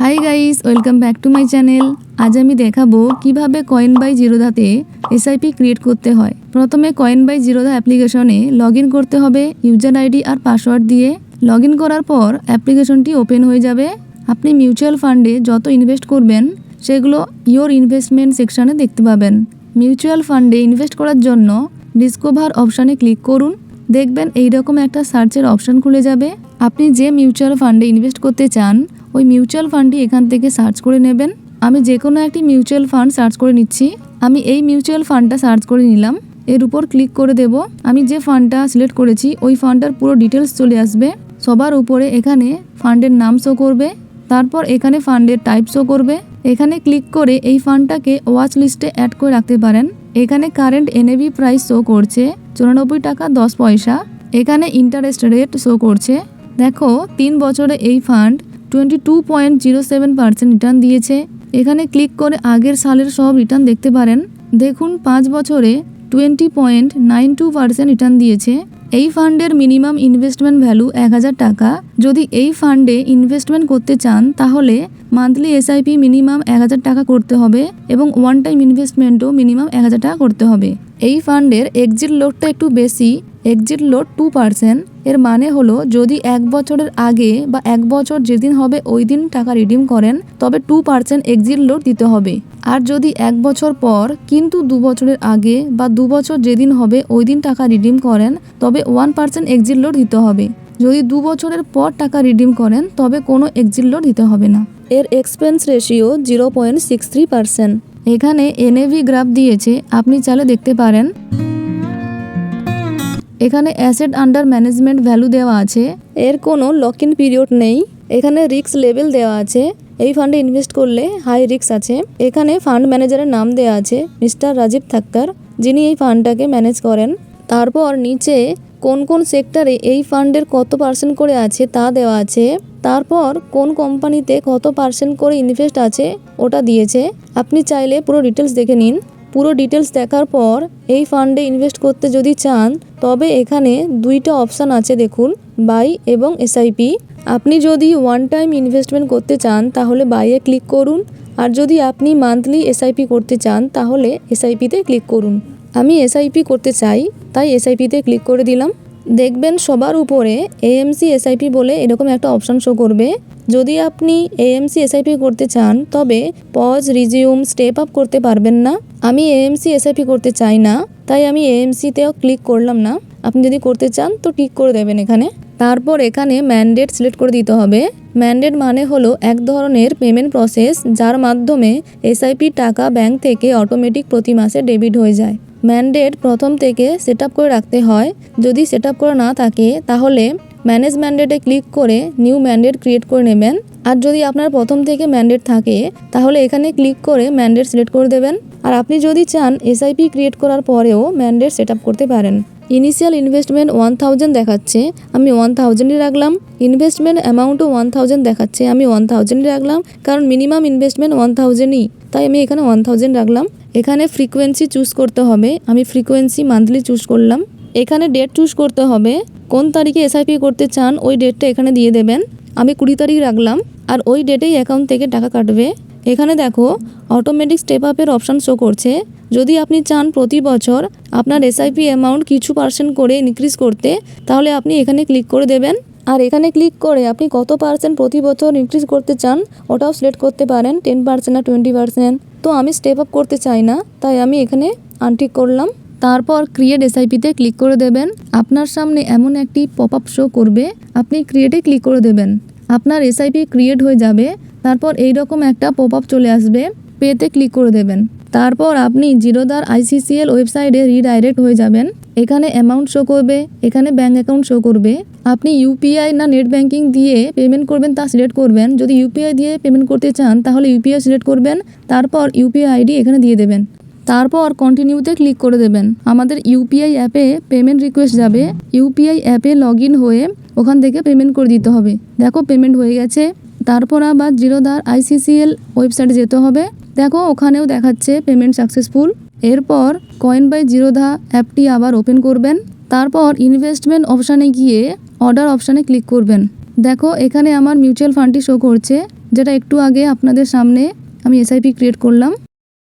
Hi guys, welcome back to my channel. আজ আমি দেখাবো কিভাবে কয়েন বাই জিরোধাতে এসআইপি ক্রিয়েট করতে হয়। প্রথমে কয়েন বাই জিরোধা অ্যাপ্লিকেশনে লগইন করতে হবে ইউজার আইডি আর পাসওয়ার্ড দিয়ে। লগইন করার পর অ্যাপ্লিকেশনটি ওপেন হয়ে যাবে। আপনি মিউচুয়াল ফান্ডে যত ইনভেস্ট করবেন সেগুলো ইয়োর ইনভেস্টমেন্ট সেকশানে দেখতে পাবেন। মিউচুয়াল ফান্ডে ইনভেস্ট করার জন্য ডিসকভার অপশানে ক্লিক করুন। দেখবেন এইরকম একটা সার্চের অপশান খুলে যাবে। আপনি যে মিউচুয়াল ফান্ডে ইনভেস্ট করতে চান ওই মিউচুয়াল ফান্ডটি এখান থেকে সার্চ করে নেবেন। আমি যে কোনো একটি মিউচুয়াল ফান্ড সার্চ করে নিচ্ছি। আমি এই মিউচুয়াল ফান্ডটা সার্চ করে নিলাম। এর উপর ক্লিক করে দেব। আমি যে ফান্ডটা সিলেক্ট করেছি ওই ফান্ডটার পুরো ডিটেলস চলে আসবে। সবার উপরে এখানে ফান্ডের নাম শো করবে, তারপর এখানে ফান্ডের টাইপ শো করবে। এখানে ক্লিক করে এই ফান্ডটাকে ওয়াচ লিস্টে অ্যাড করে রাখতে পারেন। এখানে কারেন্ট এনএভি প্রাইস শো করছে 94 টাকা 10 পয়সা। এখানে ইন্টারেস্ট রেট শো করছে। দেখো 3 বছরে এই ফান্ড 22.07% রিটার্ন দিয়েছে। এখানে ক্লিক করে আগের সালের সব রিটার্ন দেখতে পারেন। দেখুন 5 বছরে 20.92% রিটার্ন দিয়েছে। এই ফান্ডের মিনিমাম ইনভেস্টমেন্ট ভ্যালু 1000 টাকা। যদি এই ফান্ডে ইনভেস্টমেন্ট করতে চান তাহলে মান্থলি এসআইপি মিনিমাম 1000 টাকা করতে হবে এবং ওয়ান টাইম ইনভেস্টমেন্টও মিনিমাম 1000 টাকা করতে হবে। এই ফান্ডের এক্সিট লোডটা একটু বেশি, এক্সিট লোড 2%। এর মানে হলো যদি 1 বছরের আগে বা 1 বছর যেদিন হবে ওই দিন টাকা রিডিম করেন তবে 2% এক্সিট লোড দিতে হবে। আর যদি 1 বছর পর কিন্তু 2 বছরের আগে বা 2 বছর যেদিন হবে ওই দিন টাকা রিডিম করেন তবে 1% এক্সিট লোড দিতে হবে। যদি 2 বছরের পর টাকা রিডিম করেন তবে কোনো এক্সিট লোড দিতে হবে না। এর এক্সপেন্স রেশিও 0.63%। এখানে এনএভি গ্রাফ দিয়েছে, আপনি চাইলে দেখতে পারেন। এখানে অ্যাসেট আন্ডার ম্যানেজমেন্ট ভ্যালু দেওয়া আছে। এর কোনো লক ইন পিরিয়ড নেই। এখানে রিস্ক লেভেল দেওয়া আছে। এই ফান্ডে ইনভেস্ট করলে হাই রিস্ক আছে। এখানে ফান্ড ম্যানেজারের নাম দেওয়া আছে মিস্টার রাজীব থাক্কার, যিনি এই ফান্ডটাকে ম্যানেজ করেন। তারপর নিচে কোন কোন সেক্টরে এই ফান্ডের কত পার্সেন্ট করে আছে তা দেওয়া আছে। তারপর কোন কোম্পানিতে কত পার্সেন্ট করে ইনভেস্ট আছে ওটা দিয়েছে। আপনি চাইলে পুরো ডিটেলস দেখে নিন। পুরো ডিটেলস দেখার পর এই ফান্ডে ইনভেস্ট করতে যদি চান তবে এখানে দুইটা অপশান আছে, দেখুন, বাই এবং এসআইপি। আপনি যদি ওয়ান টাইম ইনভেস্টমেন্ট করতে চান তাহলে বাইয়ে ক্লিক করুন, আর যদি আপনি মান্থলি এসআইপি করতে চান তাহলে এসআইপিতে ক্লিক করুন। আমি এসআইপি করতে চাই তাই এসআইপিতে ক্লিক করে দিলাম। দেখবেন সবার উপরে এএমসি এসআইপি বলে এরকম একটা অপশান শো করবে। যদি আপনি এএমসি এসআইপি করতে চান তবে পজ, রিজিউম, স্টেপ আপ করতে পারবেন না। আমি এএমসি এসআইপি করতে চাই না তাই আমি এএমসিতেও ক্লিক করলাম না। আপনি যদি করতে চান তো টিক করে দেবেন এখানে। তারপর এখানে ম্যান্ডেট সিলেক্ট করে দিতে হবে। ম্যান্ডেট মানে হলো এক ধরনের পেমেন্ট প্রসেস যার মাধ্যমে এসআইপি টাকা ব্যাংক থেকে অটোমেটিক প্রতি মাসে ডেবিট হয়ে যায়। ম্যান্ডেট প্রথম থেকে সেট আপ করে রাখতে হয়। যদি সেট আপ করা না থাকে তাহলে ম্যানেজ ম্যান্ডেটে ক্লিক করে নিউ ম্যান্ডেট ক্রিয়েট করে নেবেন। আর যদি আপনার প্রথম থেকে ম্যান্ডেট থাকে তাহলে এখানে ক্লিক করে ম্যান্ডেট সিলেক্ট করে দেবেন। আর আপনি যদি চান এসআইপি ক্রিয়েট করার পরেও ম্যান্ডেট সেট আপ করতে পারেন। ইনিশিয়াল ইনভেস্টমেন্ট 1000 দেখাচ্ছে, আমি 1000ই রাখলাম। ইনভেস্টমেন্ট অ্যামাউন্টও 1000 দেখাচ্ছে, আমি 1000ই রাখলাম, কারণ মিনিমাম ইনভেস্টমেন্ট 1000ই, তাই আমি এখানে 1000 রাখলাম। এখানে ফ্রিকোয়েন্সি চুজ করতে হবে, আমি ফ্রিকোয়েন্সি মান্থলি চুজ করলাম। এখানে ডেট চুজ করতে হবে, কোন তারিখে এসআইপি করতে চান ওই ডেটটা এখানে দিয়ে দেবেন। আমি 20 তারিখ রাখলাম, আর ওই ডেটেই অ্যাকাউন্ট থেকে টাকা কাটবে। এখানে দেখো অটোমেটিক স্টেপ আপের অপশান শো করছে। যদি আপনি চান প্রতি বছর আপনার এসআইপি অ্যামাউন্ট কিছু পার্সেন্ট করে ইনক্রিজ করতে তাহলে আপনি এখানে ক্লিক করে দেবেন। আর এখানে ক্লিক করে আপনি কত পার্সেন্ট প্রতি বছর ইনক্রিজ করতে চান ওটাও সিলেক্ট করতে পারেন, 10% না 20%। তো আমি স্টেপ আপ করতে চাই না তাই আমি এখানে আনটিক করলাম। তারপর ক্রিয়েট এসআইপিতে ক্লিক করে দেবেন। আপনার সামনে এমন একটি পপ আপ শো করবে, আপনি ক্রিয়েটে ক্লিক করে দেবেন। আপনার এসআইপি ক্রিয়েট হয়ে যাবে। তারপর এইরকম একটা পপ আপ চলে আসবে, পেতে ক্লিক করে দেবেন। তারপর আপনি জিরোধার আইসিসিএল ওয়েবসাইটে রিডাইরেক্ট হয়ে যাবেন। এখানে অ্যামাউন্ট শো করবে, এখানে ব্যাঙ্ক অ্যাকাউন্ট শো করবে। আপনি ইউপিআই না নেট ব্যাঙ্কিং দিয়ে পেমেন্ট করবেন তা সিলেক্ট করবেন। যদি ইউপিআই দিয়ে পেমেন্ট করতে চান তাহলে ইউপিআই সিলেক্ট করবেন। তারপর ইউপিআই আইডি এখানে দিয়ে দেবেন। তারপর কন্টিনিউতে ক্লিক করে দেবেন। আমাদের ইউপিআই অ্যাপে পেমেন্ট রিকোয়েস্ট যাবে। ইউপিআই অ্যাপে লগ ইন হয়ে ওখান থেকে পেমেন্ট করে দিতে হবে। দেখো পেমেন্ট হয়ে গেছে। তারপর আবার জিরোধার আইসিসিএল ওয়েবসাইটে যেতে হবে। দেখো ওখানেও দেখাচ্ছে পেমেন্ট সাকসেসফুল। এরপর কয়েন বাই জিরোধা অ্যাপটি আবার ওপেন করবেন। তারপর ইনভেস্টমেন্ট অপশানে গিয়ে অর্ডার অপশানে ক্লিক করবেন। দেখো এখানে আমার মিউচুয়াল ফান্ডটি শো করছে, যেটা একটু আগে আপনাদের সামনে আমি এসআইপি ক্রিয়েট করলাম।